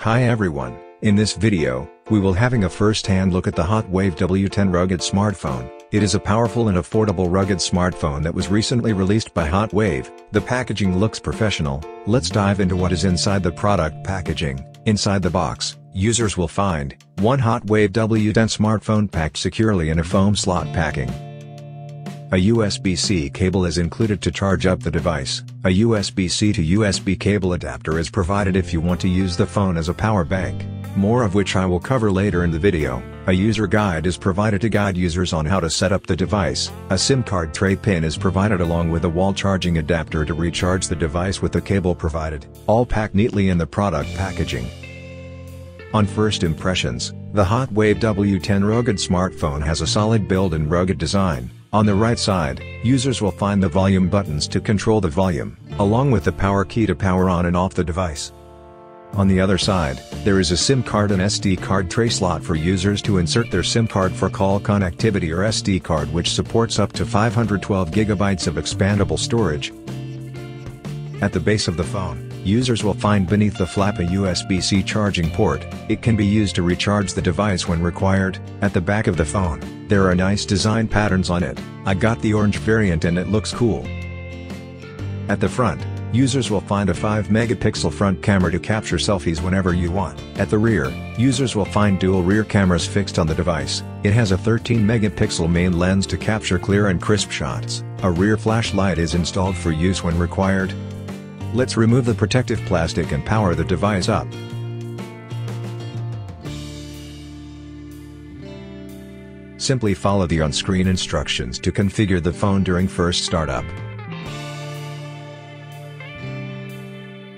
Hi everyone, in this video, we will having a first-hand look at the Hotwav W10 rugged smartphone. It is a powerful and affordable rugged smartphone that was recently released by Hotwav. The packaging looks professional. Let's dive into what is inside the product packaging. Inside the box, users will find one Hotwav W10 smartphone packed securely in a foam slot packing. A USB-C cable is included to charge up the device. A USB-C to USB cable adapter is provided if you want to use the phone as a power bank, more of which I will cover later in the video. A user guide is provided to guide users on how to set up the device. A SIM card tray pin is provided along with a wall charging adapter to recharge the device with the cable provided, all packed neatly in the product packaging. On first impressions, the Hotwav W10 rugged smartphone has a solid build and rugged design. On the right side, users will find the volume buttons to control the volume, along with the power key to power on and off the device. On the other side, there is a SIM card and SD card tray slot for users to insert their SIM card for call connectivity or SD card, which supports up to 512 GB of expandable storage. At the base of the phone, users will find beneath the flap a USB-C charging port. It can be used to recharge the device when required. At the back of the phone, there are nice design patterns on it. I got the orange variant and it looks cool. At the front, users will find a 5-megapixel front camera to capture selfies whenever you want. At the rear, users will find dual rear cameras fixed on the device. It has a 13-megapixel main lens to capture clear and crisp shots. A rear flashlight is installed for use when required. Let's remove the protective plastic and power the device up. Simply follow the on-screen instructions to configure the phone during first startup.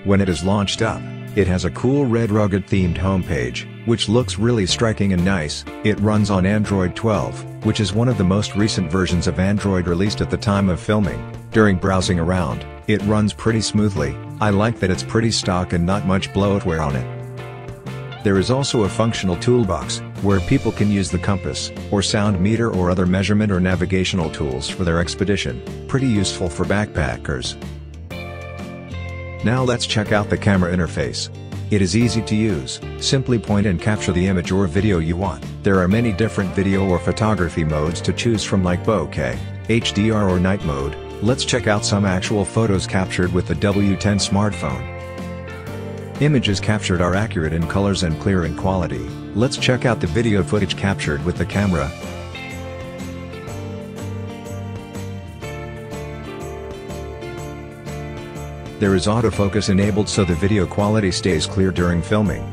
When it is launched up, it has a cool red rugged themed homepage, which looks really striking and nice. It runs on Android 12, which is one of the most recent versions of Android released at the time of filming. During browsing around, it runs pretty smoothly. I like that it's pretty stock and not much bloatware on it. There is also a functional toolbox, where people can use the compass, or sound meter or other measurement or navigational tools for their expedition. Pretty useful for backpackers. Now let's check out the camera interface. It is easy to use. Simply point and capture the image or video you want. There are many different video or photography modes to choose from, like bokeh, HDR or night mode. Let's check out some actual photos captured with the W10 smartphone. Images captured are accurate in colors and clear in quality. Let's check out the video footage captured with the camera. There is autofocus enabled so the video quality stays clear during filming.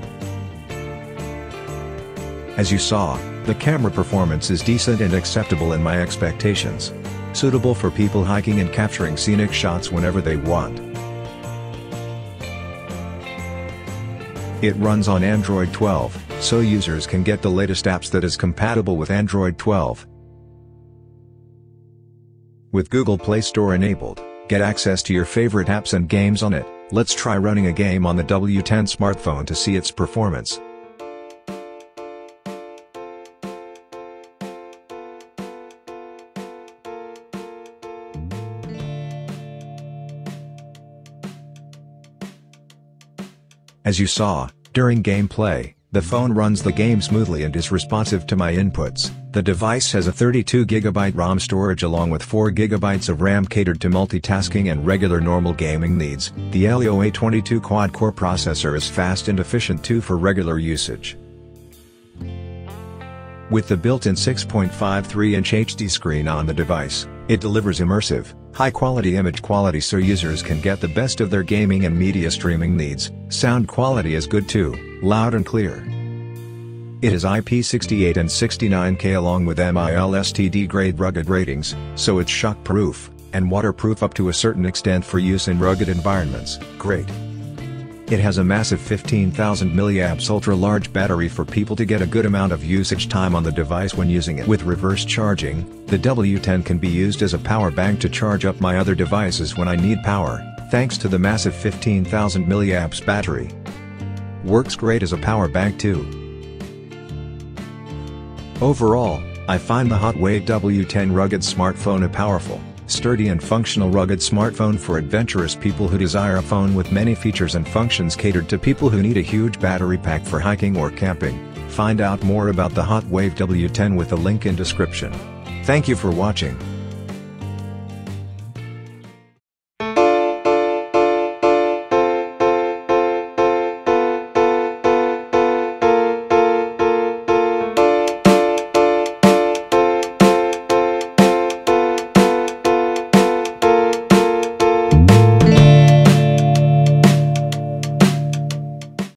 As you saw, the camera performance is decent and acceptable in my expectations. Suitable for people hiking and capturing scenic shots whenever they want. It runs on Android 12, so users can get the latest apps that is compatible with Android 12. With Google Play Store enabled, get access to your favorite apps and games on it. Let's try running a game on the W10 smartphone to see its performance. As you saw, during gameplay, the phone runs the game smoothly and is responsive to my inputs. The device has a 32 GB ROM storage along with 4 GB of RAM catered to multitasking and regular normal gaming needs. The Helio A22 quad-core processor is fast and efficient too for regular usage. With the built-in 6.53-inch HD screen on the device, it delivers immersive, high-quality image quality so users can get the best of their gaming and media streaming needs. Sound quality is good too, loud and clear. It is IP68 and 69K along with MIL/STD grade rugged ratings, so it's shock-proof, and waterproof up to a certain extent for use in rugged environments. Great. It has a massive 15,000 mAh ultra-large battery for people to get a good amount of usage time on the device when using it. With reverse charging, the W10 can be used as a power bank to charge up my other devices when I need power, thanks to the massive 15,000 mAh battery. Works great as a power bank too. Overall, I find the Hotwav W10 rugged smartphone a powerful, sturdy and functional rugged smartphone for adventurous people who desire a phone with many features and functions catered to people who need a huge battery pack for hiking or camping. Find out more about the Hotwav W10 with the link in description. Thank you for watching.